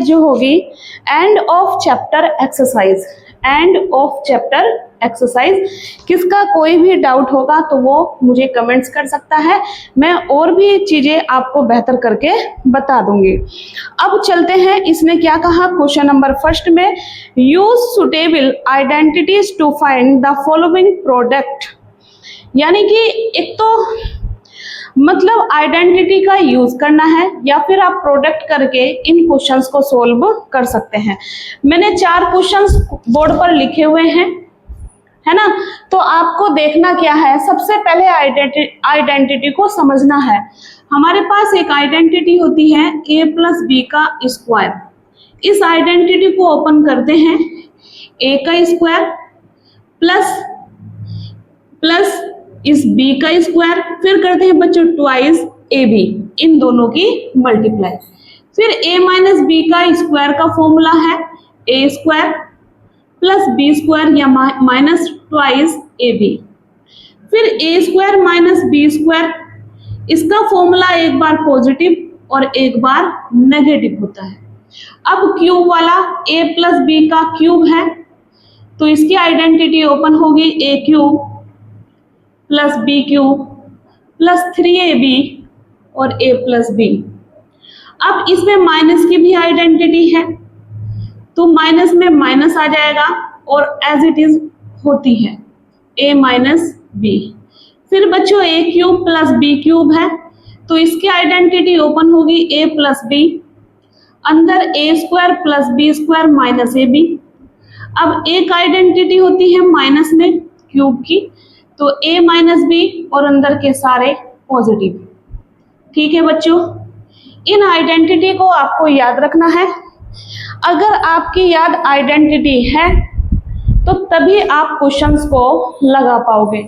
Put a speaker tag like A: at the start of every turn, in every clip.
A: जो होगी end of chapter exercise, end of chapter exercise. किसका कोई भी डाउट होगा तो वो मुझे कमेंट्स कर सकता है, मैं और भी चीजें आपको बेहतर करके बता दूंगी। अब चलते हैं, इसने क्या कहा क्वेश्चन नंबर फर्स्ट में, use suitable identities to find the following product. यानी कि एक तो मतलब आइडेंटिटी का यूज करना है या फिर आप प्रोडक्ट करके इन क्वेश्चंस को सोल्व कर सकते हैं। मैंने 4 क्वेश्चंस बोर्ड पर लिखे हुए हैं, है ना। तो आपको देखना क्या है, सबसे पहले आइडेंटिटी को समझना है। हमारे पास एक आइडेंटिटी होती है a प्लस बी का स्क्वायर। इस आइडेंटिटी को ओपन करते हैं, a का स्क्वायर प्लस इस b का स्क्वायर, फिर करते हैं बच्चों ट्वाइस ab, इन दोनों की मल्टीप्लाई। फिर a माइनस बी का स्क्वायर का फॉर्मूला है a square plus b square या माइनस ट्वाइस ab। फिर a square minus b square, इसका फॉर्मूला एक बार पॉजिटिव और एक बार नेगेटिव होता है। अब क्यूब वाला a प्लस बी का क्यूब है, तो इसकी आइडेंटिटी ओपन होगी a cube plus b cube plus 3ab और a प्लस बी। अब इसमें माइनस की भी आइडेंटिटी है, तो माइनस में माइनस आ जाएगा और एज इट इज होती है a माइनस बी। फिर बच्चों a cube plus b cube है, तो इसकी आइडेंटिटी ओपन होगी a प्लस बी, अंदर a square plus b square minus ab। अब एक आइडेंटिटी होती है माइनस में क्यूब की, तो a माइनस बी और अंदर के सारे पॉजिटिव। ठीक है बच्चों, इन आइडेंटिटी को आपको याद रखना है। अगर आपकी याद आइडेंटिटी है तो तभी आप क्वेश्चंस को लगा पाओगे।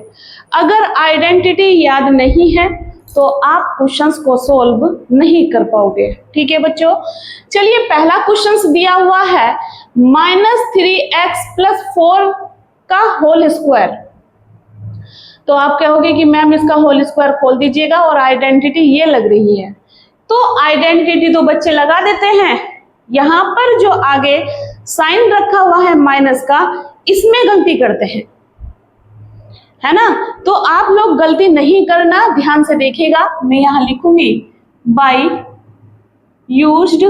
A: अगर आइडेंटिटी याद नहीं है तो आप क्वेश्चंस को सोल्व नहीं कर पाओगे। ठीक है बच्चों, चलिए पहला क्वेश्चंस दिया हुआ है -3x + 4 का होल स्क्वायर। तो आप कहोगे कि मैम इसका होल स्क्वायर खोल दीजिएगा और आइडेंटिटी ये लग रही है, तो आइडेंटिटी तो बच्चे लगा देते हैं। यहाँ पर जो आगे साइन रखा हुआ है माइनस का, इसमें गलती करते हैं, है ना। तो आप लोग गलती नहीं करना, ध्यान से देखिएगा। मैं यहाँ लिखूंगी बाय यूज्ड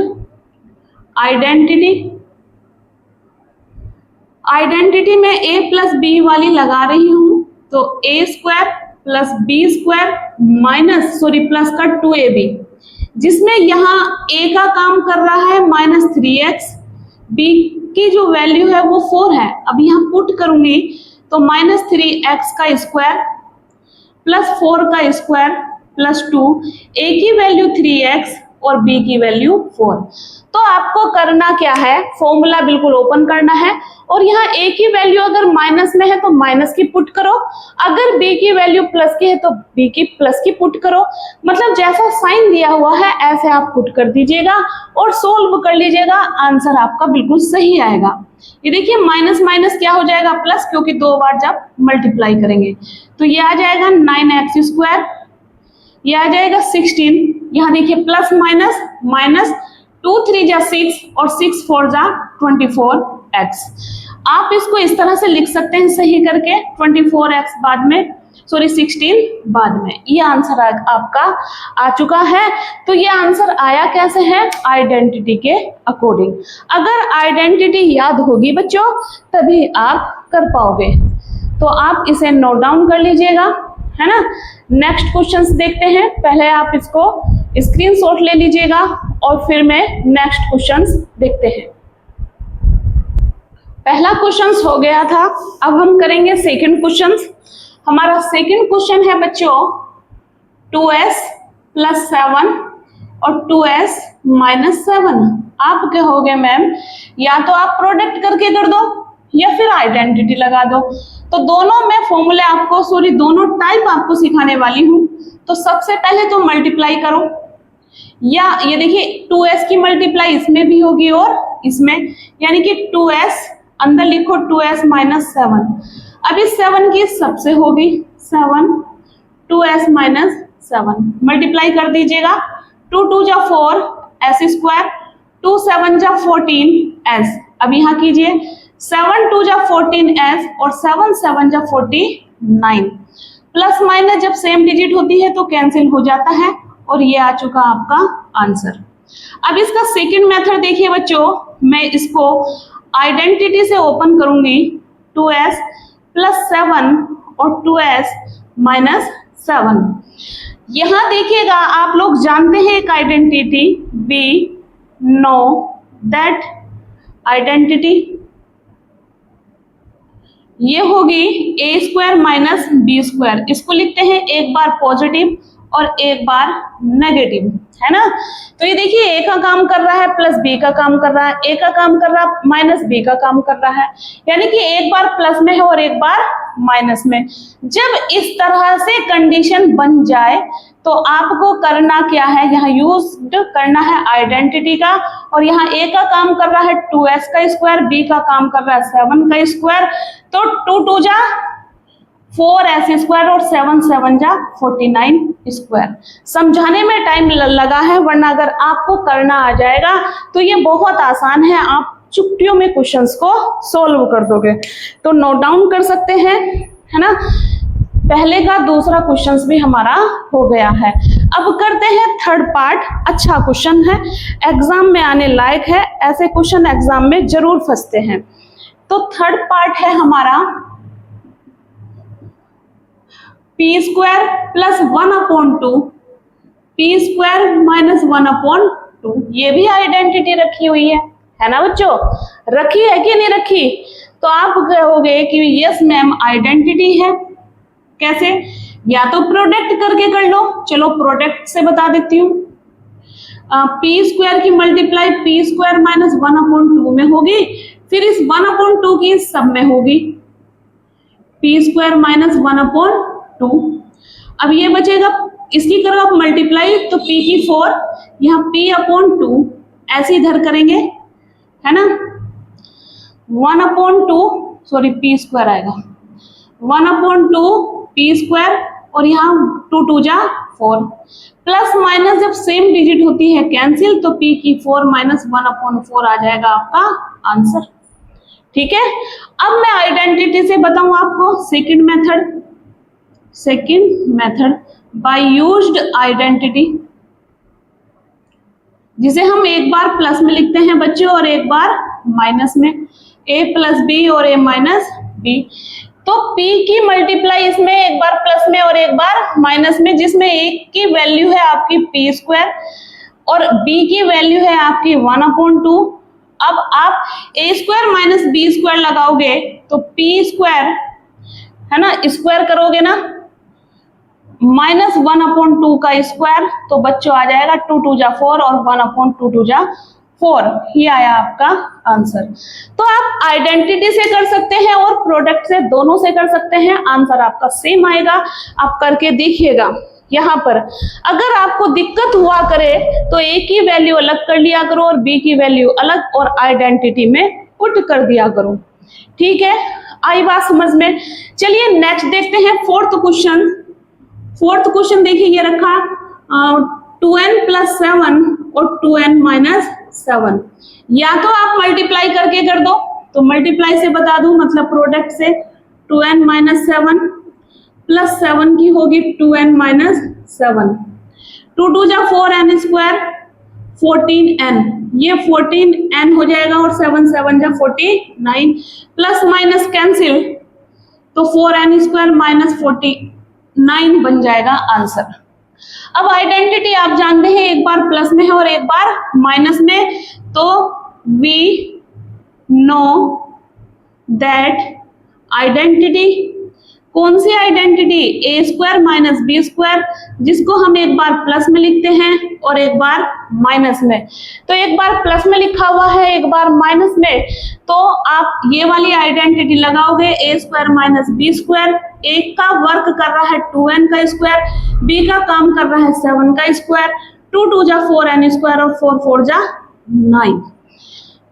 A: आइडेंटिटी में a प्लस बी वाली लगा रही हूं, तो a square plus b square minus plus का 2ab, जिसमें यहाँ a का काम कर रहा है -3x, b की जो वैल्यू है वो 4 है। अब यहाँ पुट करूंगी तो -3x का स्क्वायर प्लस 4 का स्क्वायर प्लस 2, a की वैल्यू 3x और b की वैल्यू 4। तो आपको करना क्या है, फॉर्मूला बिल्कुल ओपन करना है और यहाँ a की वैल्यू अगर माइनस में है तो माइनस की पुट करो, अगर b की वैल्यू प्लस की है तो b की प्लस की पुट करो। मतलब जैसा साइन दिया हुआ है ऐसे आप पुट कर दीजिएगा और सोल्व कर लीजिएगा, आंसर आपका बिल्कुल सही आएगा। ये देखिए माइनस माइनस क्या हो जाएगा प्लस, क्योंकि 2 बार जब मल्टीप्लाई करेंगे तो ये आ जाएगा 9x², ये आ जाएगा 16। यहाँ देखिए प्लस माइनस माइनस, 2 3 जा 6 और 6 4 जा 24x। आप इसको इस तरह से लिख सकते हैं सही करके, 24x बाद में 16 बाद में। ये आंसर आपका आ चुका है। तो ये आंसर आया कैसे है, आइडेंटिटी के अकॉर्डिंग। अगर आइडेंटिटी याद होगी बच्चों तभी आप कर पाओगे, तो आप इसे नोट डाउन कर लीजिएगा, है ना। नेक्स्ट क्वेश्चंस देखते हैं, पहले आप इसको स्क्रीनशॉट ले लीजिएगा और फिर मैं नेक्स्ट क्वेश्चंस देखते हैं। पहला क्वेश्चंस हो गया था, अब हम करेंगे सेकंड क्वेश्चंस। हमारा सेकंड क्वेश्चन है बच्चों 2s + 7 और 2s - 7। आप कहोगे मैम या तो आप प्रोडक्ट करके कर दो या फिर आइडेंटिटी लगा दो, तो दोनों में फॉर्मूले आपको दोनों टाइप आपको सिखाने वाली हूँ। तो सबसे पहले तो मल्टीप्लाई करो, या ये देखिए 2s की मल्टीप्लाई इसमें भी होगी और इसमें, यानी कि 2s अंदर लिखो 2s - 7। अब इस 7 की सबसे होगी 7, 2s - 7 मल्टीप्लाई कर दीजिएगा, 2 2 जा 4 s² 2 7 जा 14s। अब यहाँ कीजिए 7 2 जा 14s और 7 7 जा 49। प्लस माइनस जब सेम डिजिट होती है तो कैंसिल हो जाता है और ये आ चुका आपका आंसर। अब इसका सेकंड मेथड देखिए बच्चों, मैं इसको आइडेंटिटी से ओपन करूंगी। 2s प्लस 7 और 2s माइनस 7। यहां देखिएगा आप लोग जानते हैं एक identity, we know that identity, ये होगी a square minus b square. इसको लिखते हैं एक बार पॉजिटिव और एक बार नेगेटिव, है ना। तो ये देखिए ए का काम कर रहा है प्लस बी का काम कर रहा है, ए का काम कर रहा है माइनस बी का काम कर रहा है, यानी कि एक बार प्लस में है और एक बार माइनस में। जब इस तरह से कंडीशन बन जाए तो आपको करना क्या है, यहाँ यूज करना है आइडेंटिटी का। और यहाँ ए का काम कर रहा है 2s का स्क्वायर, बी का काम कर रहा है 7 का स्क्वायर, तो 2 2 जा 4s स्क्वायर और 7 7 जा 49 स्क्वायर। समझाने में टाइम लगा है, वरना अगर आपको करना आ जाएगा तो ये बहुत आसान है, आप चुटकियों में क्वेश्चंस को सोल्व कर दोगे। तो नोट डाउन कर सकते हैं, है ना। पहले का दूसरा क्वेश्चंस भी हमारा हो गया है। अब करते हैं थर्ड पार्ट। अच्छा क्वेश्चन है, एग्जाम में आने लायक है, ऐसे क्वेश्चन एग्जाम में जरूर फंसते हैं। तो थर्ड पार्ट है हमारा P square plus 1/2 P square minus 1/2। ये भी आइडेंटिटी रखी हुई है ना बच्चों, रखी है कि नहीं रखी। तो आप कहोगे कि यस मैम आइडेंटिटी है। कैसे, या तो प्रोडक्ट करके कर लो, चलो प्रोडक्ट से बता देती हूँ। पी स्क्वायर की मल्टीप्लाई पी स्क्वायर माइनस 1/2 में होगी, फिर इस 1/2 की सब में होगी, पी स्क्वायर माइनस 1/2। अब ये बचेगा, इसकी करो आप मल्टीप्लाई तो पी की 4, यहाँ p/2 ऐसे इधर करेंगे, है ना। 1/2 सॉरी पी स्क्वायर आएगा 1/2 पी स्क्वायर और यहाँ 2 2 जा 4। प्लस माइनस जब सेम डिजिट होती है कैंसिल, तो p की 4 माइनस 1/4 आ जाएगा आपका आंसर। ठीक है, अब मैं आइडेंटिटी से बताऊं आपको second method by used identity, जिसे हम एक बार प्लस में लिखते हैं बच्चों और एक बार माइनस में, a प्लस बी और a माइनस बी। तो p की मल्टीप्लाई इसमें एक बार प्लस में और एक बार माइनस में, जिसमें एक की वैल्यू है आपकी p स्क्वायर और b की वैल्यू है आपकी 1/2। अब आप a square minus b square लगाओगे तो p स्क्वायर, है ना, स्क्वायर करोगे ना माइनस 1/2 का स्क्वायर, तो बच्चों आ जाएगा 2 2 जा 4 और 1/2 2 जा 4। ये आया आपका आंसर। तो आप आइडेंटिटी से कर सकते हैं और प्रोडक्ट से, दोनों से कर सकते हैं, आंसर आपका सेम आएगा। आप करके देखिएगा। यहाँ पर अगर आपको दिक्कत हुआ करे तो a की वैल्यू अलग कर लिया करो और b की वैल्यू अलग और आइडेंटिटी में पुट कर दिया करो। ठीक है, आई बात समझ में। चलिए नेक्स्ट देखते हैं फोर्थ क्वेश्चन। फोर्थ क्वेश्चन देखिए, ये रखा 2n प्लस 7 और 2n माइनस 7। या तो आप मल्टीप्लाई करके कर दो, तो मल्टीप्लाई से बता दूं, मतलब प्रोडक्ट से 2n माइनस 7 प्लस 7 की होगी 2n माइनस 7। 2 2 जा 4n स्क्वायर 14n, ये 14n हो जाएगा और 7 7 जा 49, प्लस माइनस कैंसिल तो 4n स्क्वायर माइनस 49 बन जाएगा आंसर। अब आइडेंटिटी आप जानते हैं, एक बार प्लस में है और एक बार माइनस में, तो वी नो दैट आइडेंटिटी, कौन सी आइडेंटिटी, ए स्क्वायर माइनस बी स्क्वायर, जिसको हम एक बार प्लस में लिखते हैं और एक बार माइनस में। तो एक बार प्लस में लिखा हुआ है, एक बार माइनस में, तो आप ये वाली आइडेंटिटी लगाओगे, ए स्क्वायर माइनस बी स्क्वायर। एक का वर्क कर रहा है 2n का स्क्वायर, बी का काम कर रहा है 7 का स्क्वायर, 2 2 जा 4n स्क्वायर और 4 4 जा 9,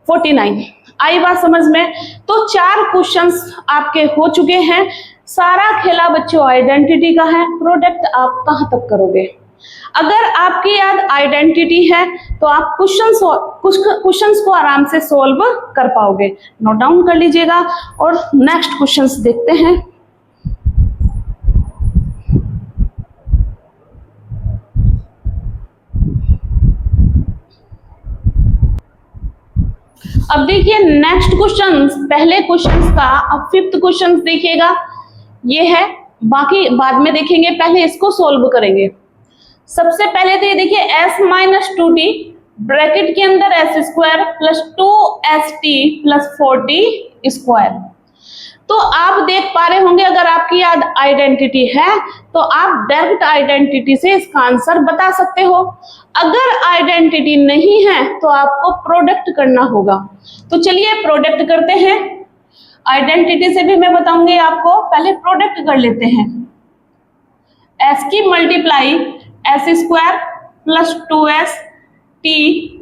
A: 49। आई बात समझ में। तो 4 क्वेश्चंस आपके हो चुके हैं। सारा खेला बच्चों आइडेंटिटी का है, प्रोडक्ट आप कहाँ तक करोगे। अगर आपकी याद आइडेंटिटी है तो आप क्वेश्चंस को आराम से सॉल्व कर पाओगे। नोट डाउन कर लीजिएगा और नेक्स्ट क्वेश्चंस देखते हैं। अब देखिए नेक्स्ट क्वेश्चन, पहले क्वेश्चन का अब फिफ्थ क्वेश्चन देखिएगा, ये है, बाकी बाद में देखेंगे, पहले इसको सॉल्व करेंगे। सबसे पहले तो ये देखिए s माइनस 2t ब्रैकेट के अंदर s square plus 2st plus 4t square. तो आप देख पा रहे होंगे, अगर आपकी याद आइडेंटिटी है तो आप डायरेक्ट आइडेंटिटी से इसका आंसर बता सकते हो। अगर आइडेंटिटी नहीं है तो आपको प्रोडक्ट करना होगा। तो चलिए प्रोडक्ट करते हैं। आइडेंटिटी से भी मैं बताऊंगी आपको, पहले प्रोडक्ट कर लेते हैं। s की multiply s square plus 2st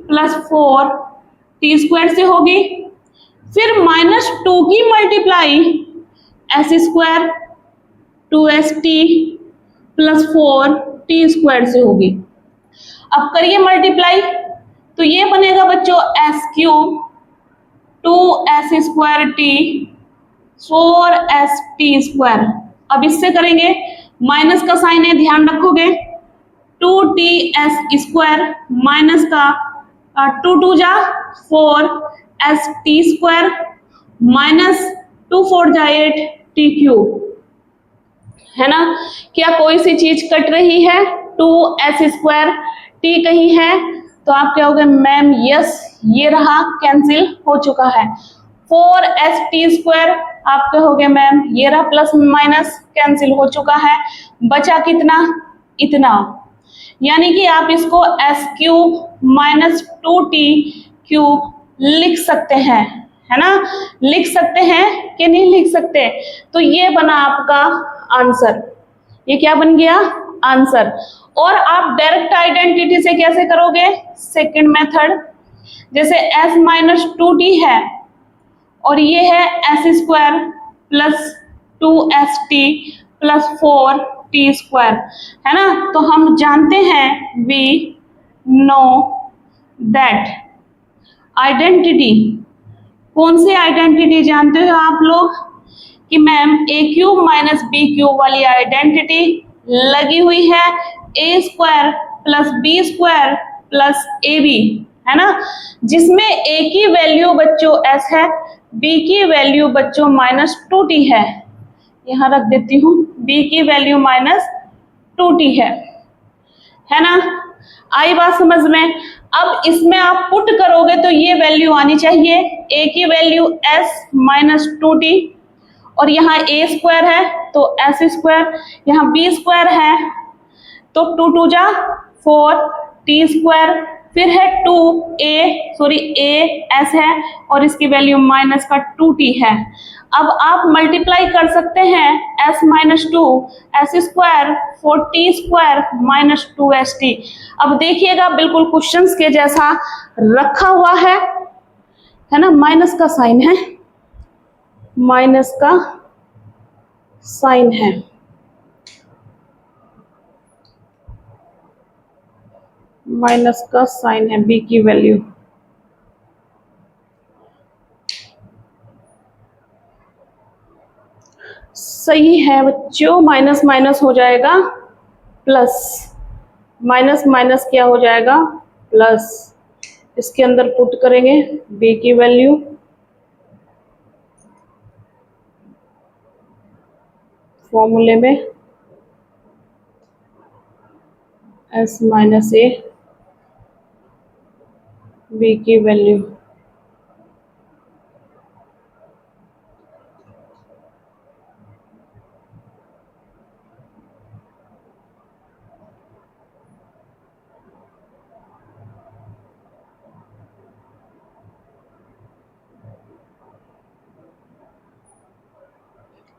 A: plus 4t square से होगी। फिर माइनस 2 की multiply s square 2st plus 4t square से होगी। अब करिए मल्टीप्लाई, तो ये बनेगा बच्चों s cube 2s square t 4st square. अब इससे करेंगे, माइनस का साइन है ध्यान रखोगे, 2ts स्क्वायर माइनस का 2 2 जा 4st स्क्वायर माइनस 2 4 जा 8t क्यूब, है ना। क्या कोई सी चीज कट रही है? 2s स्क्वायर, t कहीं है तो आप क्या होगे मैम? यस, ये रहा, कैंसिल हो चुका है। 4st स्क्वायर आप कहोगे मैम ये रहा, प्लस माइनस कैंसिल हो चुका है। बचा कितना? इतना। यानी कि आप इसको s cube minus 2t cube लिख सकते हैं, है ना। लिख सकते हैं कि नहीं लिख सकते? तो ये बना आपका आंसर। ये क्या बन गया? आंसर। और आप डायरेक्ट आइडेंटिटी से कैसे करोगे? सेकंड मेथड, जैसे s माइनस 2t है और ये है s square plus 2st plus 4t square, है ना। तो हम जानते हैं, we know that आइडेंटिटी, कौन सी आइडेंटिटी जानते हो आप लोग? कि ma'am a cube minus b cube वाली आइडेंटिटी लगी हुई है, a square plus b square plus ab, है ना, जिसमें a की वैल्यू बच्चों s है, b की वैल्यू बच्चों माइनस 2t है। यहां रख देती हूँ, b की वैल्यू माइनस 2t है ना। आई बात समझ में? अब इसमें आप पुट करोगे तो ये वैल्यू आनी चाहिए, a की वैल्यू s माइनस 2t, और यहाँ a स्क्वायर है तो s स्क्वायर, यहाँ b स्क्वायर है तो 2 2 जा 4t स्क्वायर, फिर है a s है और इसकी वैल्यू माइनस का 2t है। अब आप मल्टीप्लाई कर सकते हैं, s minus 2 s square 4t square minus 2st। अब देखिएगा बिल्कुल क्वेश्चंस के जैसा रखा हुआ है ना। माइनस का साइन है, माइनस का साइन है, माइनस का साइन है, b की वैल्यू। सही है बच्चों, माइनस माइनस हो जाएगा प्लस, माइनस माइनस क्या हो जाएगा? प्लस। इसके अंदर पुट करेंगे b की वैल्यू, फॉर्मूले में s माइनस a, b की वैल्यू।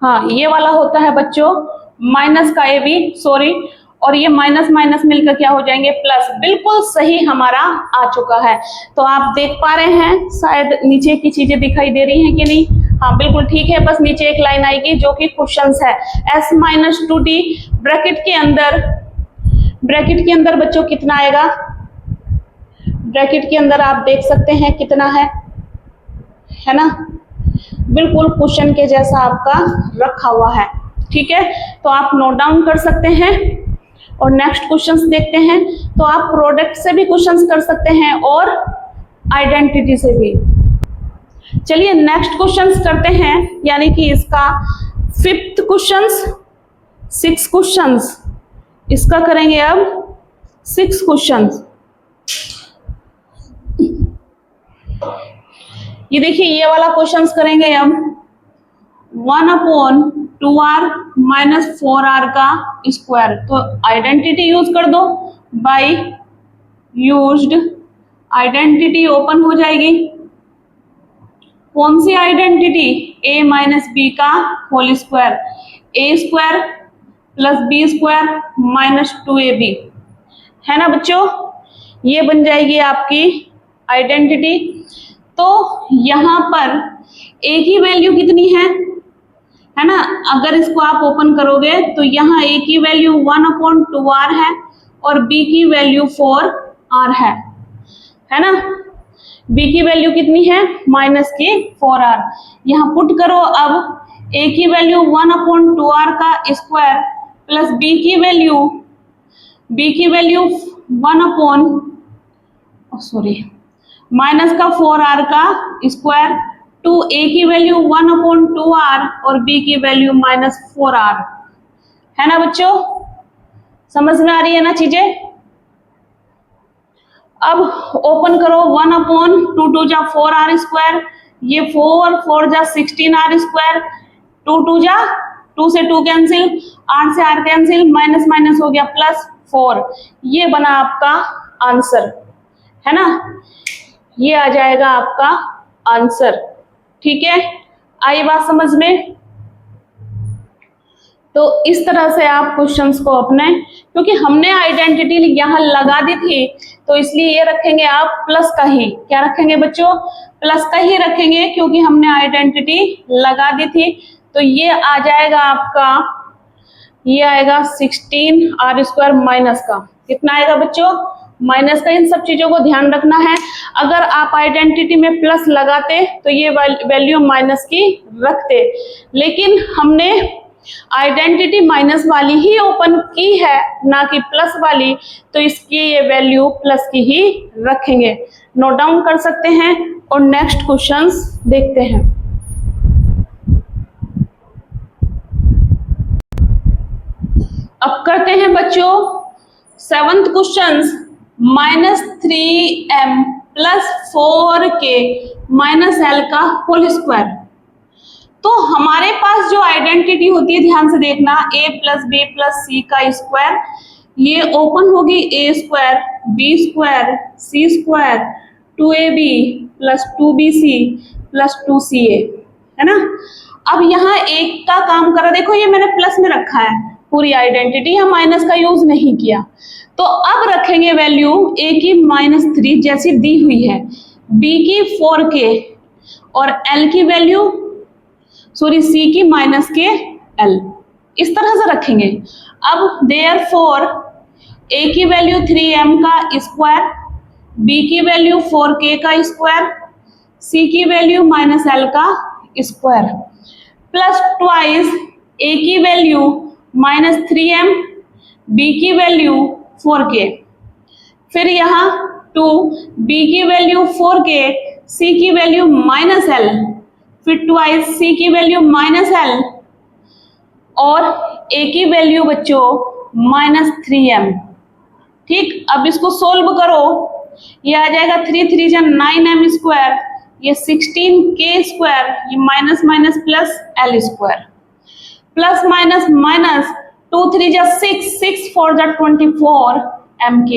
A: हाँ, ये वाला होता है बच्चों माइनस का ए बी, सॉरी, और ये माइनस माइनस मिलकर क्या हो जाएंगे? प्लस। बिल्कुल सही हमारा आ चुका है। तो आप देख पा रहे हैं, शायद नीचे की चीजें दिखाई दे रही हैं कि नहीं? हाँ बिल्कुल ठीक है, बस नीचे एक लाइन आएगी जो कि क्वेश्चंस है। s माइनस 2t ब्रैकेट के अंदर ब्रैकेट के अंदर बच्चों कितना आएगा, ब्रैकेट के अंदर आप देख सकते हैं कितना है ना, बिल्कुल क्वेश्चन के जैसा आपका रखा हुआ है। ठीक है, तो आप नोट डाउन कर सकते हैं और नेक्स्ट क्वेश्चंस देखते हैं। तो आप प्रोडक्ट से भी क्वेश्चंस कर सकते हैं और आइडेंटिटी से भी। चलिए नेक्स्ट क्वेश्चंस करते हैं, यानी कि इसका 5th क्वेश्चंस, 6 क्वेश्चंस, इसका करेंगे अब 6 क्वेश्चंस। ये देखिए ये वाला क्वेश्चंस करेंगे हम 1/2r माइनस 4r का स्क्वायर। तो आइडेंटिटी यूज कर दो, बाय यूज्ड आइडेंटिटी ओपन हो जाएगी। कौन सी आइडेंटिटी, a माइनस बी का whole square, a square plus b square minus 2ab, है ना बच्चों, ये बन जाएगी आपकी आइडेंटिटी। तो यहाँ पर a की वैल्यू कितनी है ना, अगर इसको आप ओपन करोगे तो यहाँ a की वैल्यू 1/2r है और b की वैल्यू 4r है ना। b की वैल्यू कितनी है, माइनस की 4r। यहाँ पुट करो अब a की वैल्यू 1/2r का स्क्वायर प्लस b की वैल्यू माइनस का 4r का स्क्वायर टू a की वैल्यू 1/2r और b की वैल्यू माइनस 4r, है ना बच्चों, समझ में आ रही है ना चीजें। अब ओपन करो 1/2 जा 4r स्क्वायर, ये 4 जा 16r स्क्वायर, 2 जा 2 से 2 कैंसिल, r से r कैंसिल, माइनस माइनस हो गया प्लस 4, ये बना आपका आंसर, है ना, ये आ जाएगा आपका आंसर। ठीक है, आई बात समझ में। तो इस तरह से आप क्वेश्चंस को अपने, क्योंकि हमने आइडेंटिटी यहाँ लगा दी थी तो इसलिए ये रखेंगे आप प्लस का ही, क्या रखेंगे बच्चों, प्लस का ही रखेंगे, क्योंकि हमने आइडेंटिटी लगा दी थी। तो ये आ जाएगा आपका, ये आएगा 16r स्क्वायर माइनस का, कितना आएगा बच्चों, माइनस का। इन सब चीजों को ध्यान रखना है, अगर आप आइडेंटिटी में प्लस लगाते तो ये वैल्यू माइनस की रखते, लेकिन हमने आइडेंटिटी माइनस वाली ही ओपन की है, ना कि प्लस वाली, तो इसकी ये वैल्यू प्लस की ही रखेंगे। नोट डाउन कर सकते हैं और नेक्स्ट क्वेश्चंस देखते हैं। अब करते हैं बच्चों 7th questions, -3m plus 4k minus l का होल स्क्वायर। तो हमारे पास जो आइडेंटिटी होती है, ध्यान से देखना, a plus b plus c का स्क्वायर, ये ओपन होगी a square b square c square 2ab plus 2bc plus 2ca, है ना। अब यहाँ एक का काम करा, देखो ये मैंने प्लस में रखा है पूरी आइडेंटिटी, यहाँ माइनस का यूज नहीं किया। तो अब रखेंगे वैल्यू a की -3 जैसी दी हुई है, b की 4k और l की वैल्यू c की -kl, इस तरह से रखेंगे। अब देयरफॉर a की वैल्यू 3m का स्क्वायर, b की वैल्यू 4k का स्क्वायर, c की वैल्यू -l का स्क्वायर, प्लस ट्वाइस a की वैल्यू -3m, b की वैल्यू 4k, फिर यहाँ 2, b की वैल्यू 4k, c की वैल्यू -l, फिर ट्वाइस c की वैल्यू -l और a की वैल्यू बच्चों -3m। ठीक, अब इसको सोल्व करो, ये आ जाएगा 3 3 जा 9m स्क्वायर, ये 16k स्क्वायर, ये minus minus plus l square, plus minus minus 2 3 जा 6, 6 4 जा 24 mk।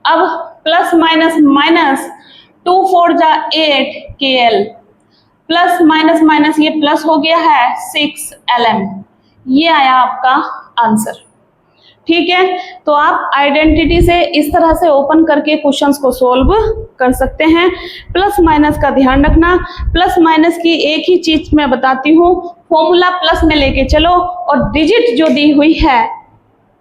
A: अब प्लस माइनस माइनस 2 4 जा 8 kl, प्लस माइनस माइनस ये प्लस हो गया है 6 lm, ये आया आपका आंसर। ठीक है, तो आप आइडेंटिटी से इस तरह से ओपन करके क्वेश्चंस को सोल्व कर सकते हैं। प्लस माइनस का ध्यान रखना, प्लस माइनस की एक ही चीज मैं बताती हूँ, फॉर्मूला प्लस में लेके चलो और डिजिट जो दी हुई है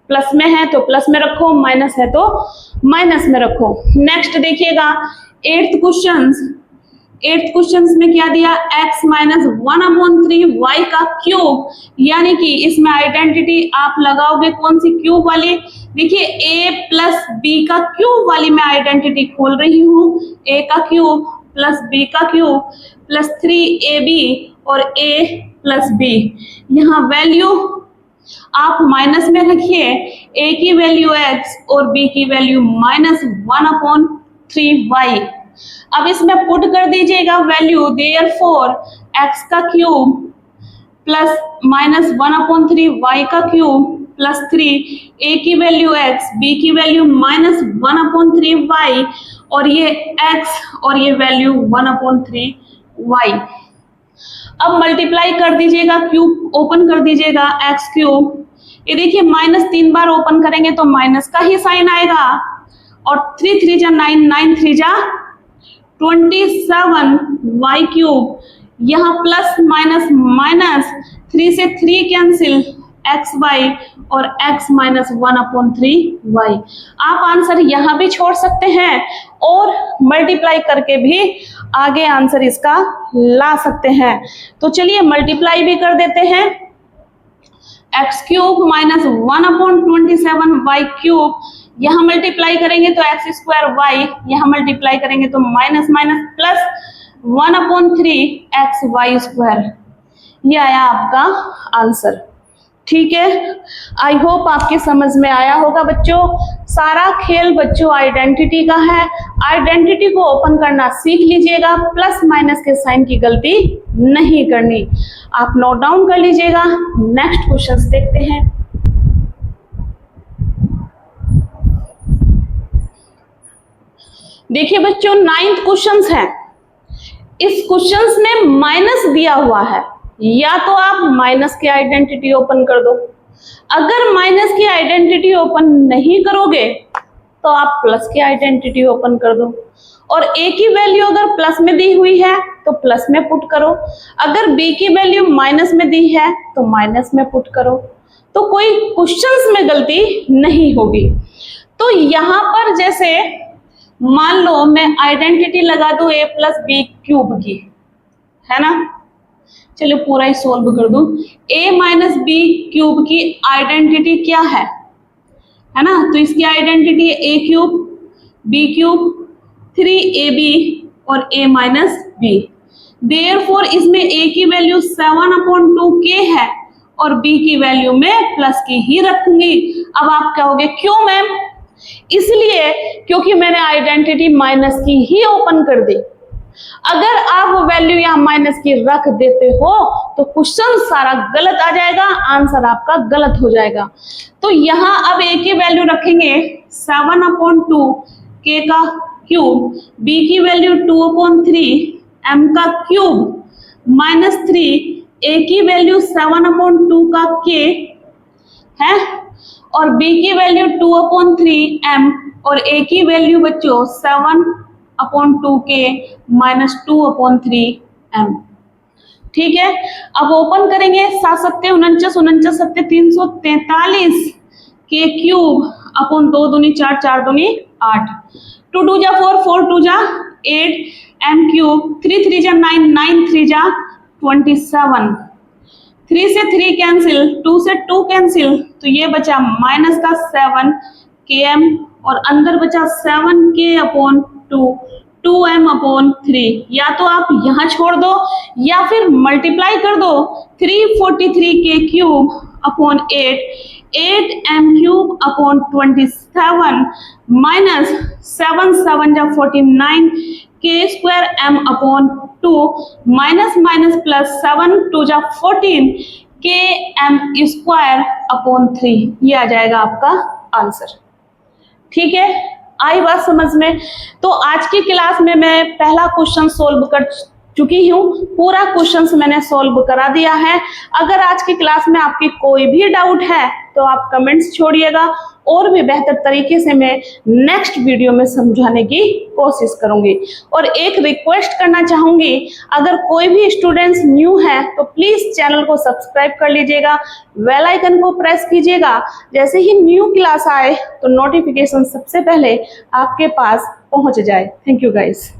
A: प्लस में है तो प्लस में रखो, माइनस है तो माइनस में रखो। नेक्स्ट देखिएगा एट्थ क्वेश्चन में क्या दिया, x माइनस 1/3 y का क्यूब, यानी कि इसमें आइडेंटिटी आप लगाओगे कौन सी, क्यूब वाली। देखिए a प्लस बी का क्यूब वाली मैं आइडेंटिटी खोल रही हूँ, a का क्यूब प्लस b का क्यूब प्लस 3ab और a प्लस b। यहाँ वैल्यू आप माइनस में रखिए, a की वैल्यू x और b की वैल्यू माइनस 1/3y। अब इसमें पुट कर दीजिएगा वैल्यू, देयरफॉर x का क्यूब प्लस माइनस 1/3 y का क्यूब प्लस 3, a की वैल्यू x, b की वैल्यू माइनस 1/3y और ये x और ये वैल्यू 1/3y। अब मल्टीप्लाई कर दीजिएगा, क्यूब ओपन कर दीजिएगा, x क्यूब, ये देखिए माइनस 3 बार ओपन करेंगे तो माइनस का ही साइन आएगा और 3 3 जा 9, 9 3 जा 27 y क्यूब, यहाँ प्लस माइनस माइनस 3 से 3 कैंसिल xy और x माइनस 1/3y। आप आंसर यहाँ भी छोड़ सकते हैं और मल्टीप्लाई करके भी आगे आंसर इसका ला सकते हैं। तो चलिए मल्टीप्लाई भी कर देते हैं, x cube minus 1/27 y cube, यहाँ मल्टीप्लाई करेंगे तो x स्क्वायर y, यहाँ मल्टीप्लाई करेंगे तो minus minus plus 1/3 x y square. ये आया आपका आंसर। ठीक है, आई होप आपके समझ में आया होगा बच्चों। सारा खेल बच्चों आइडेंटिटी का है, आइडेंटिटी को ओपन करना सीख लीजिएगा, प्लस माइनस के साइन की गलती नहीं करनी, आप नोट डाउन कर लीजिएगा। नेक्स्ट क्वेश्चंस देखते हैं। देखिए बच्चों 9th क्वेश्चंस है, इस क्वेश्चंस में माइनस दिया हुआ है, या तो आप माइनस की आइडेंटिटी ओपन कर दो, अगर माइनस की आइडेंटिटी ओपन नहीं करोगे तो आप प्लस की आइडेंटिटी ओपन कर दो, और a की वैल्यू अगर प्लस में दी हुई है तो प्लस में पुट करो, अगर b की वैल्यू माइनस में दी है तो माइनस में पुट करो, तो कोई क्वेश्चंस में गलती नहीं होगी। तो यहाँ पर जैसे मान लो मैं आइडेंटिटी लगा दूं a प्लस बी क्यूब की, है ना, चलो पूरा ही सोल्व कर दूं। a माइनस बी क्यूब की आइडेंटिटी क्या है ना, तो इसकी आइडेंटिटी है a cube b cube 3ab और a माइनस b। देयरफॉर इसमें a की वैल्यू 7/2k है और b की वैल्यू में प्लस की ही रखूंगी। अब आप कहोगे क्यों मैम, इसलिए क्योंकि मैंने आइडेंटिटी माइनस की ही ओपन कर दी। अगर आप वैल्यू यहाँ माइनस की रख देते हो तो क्वेश्चन सारा गलत आ जाएगा, आंसर आपका गलत हो जाएगा। तो यहाँ अब a की वैल्यू रखेंगे 7/2 k का क्यूब, b की वैल्यू 2/3 m का क्यूब माइनस 3, a की वैल्यू 7/2 का k है और b की वैल्यू 2/3 m और a की वैल्यू बच्चों 7/2k माइनस 2/3 m। ठीक है, अब ओपन करेंगे 7 7 49 49 7 343 के क्यूब अपॉन 2 दूनी 4 4 दूनी 8, 2 2 जा 4 4 2 जा 8 m क्यूब, 3 3 जा 9 9 3 जा 27, 3 से 3 कैंसिल, 2 से 2 कैंसिल, तो ये बचा माइनस का 7 km और अंदर बचा 7k/2 2m/3। या तो आप यहाँ छोड़ दो या फिर मल्टीप्लाई कर दो 343k cube upon 8 8m³/27 minus 7 7 जा 49 k²m/2 माइनस माइनस प्लस 7 2 जा 14 km²/3। ये आ जाएगा आपका आंसर। ठीक है, आई बात समझ में। तो आज की क्लास में मैं पहला क्वेश्चन सोल्व कर चुकी हूँ, पूरा क्वेश्चंस मैंने सोल्व करा दिया है। अगर आज की क्लास में आपकी कोई भी डाउट है तो आप कमेंट्स छोड़िएगा और भी बेहतर तरीके से मैं नेक्स्ट वीडियो में समझाने की कोशिश करूंगी। और एक रिक्वेस्ट करना चाहूंगी, अगर कोई भी स्टूडेंट्स न्यू है तो प्लीज चैनल को सब्सक्राइब कर लीजिएगा, बेल आइकन को प्रेस कीजिएगा। जैसे ही न्यू क्लास आए तो नोटिफिकेशन सबसे पहले आपके पास पहुंच जाए। Thank you guys.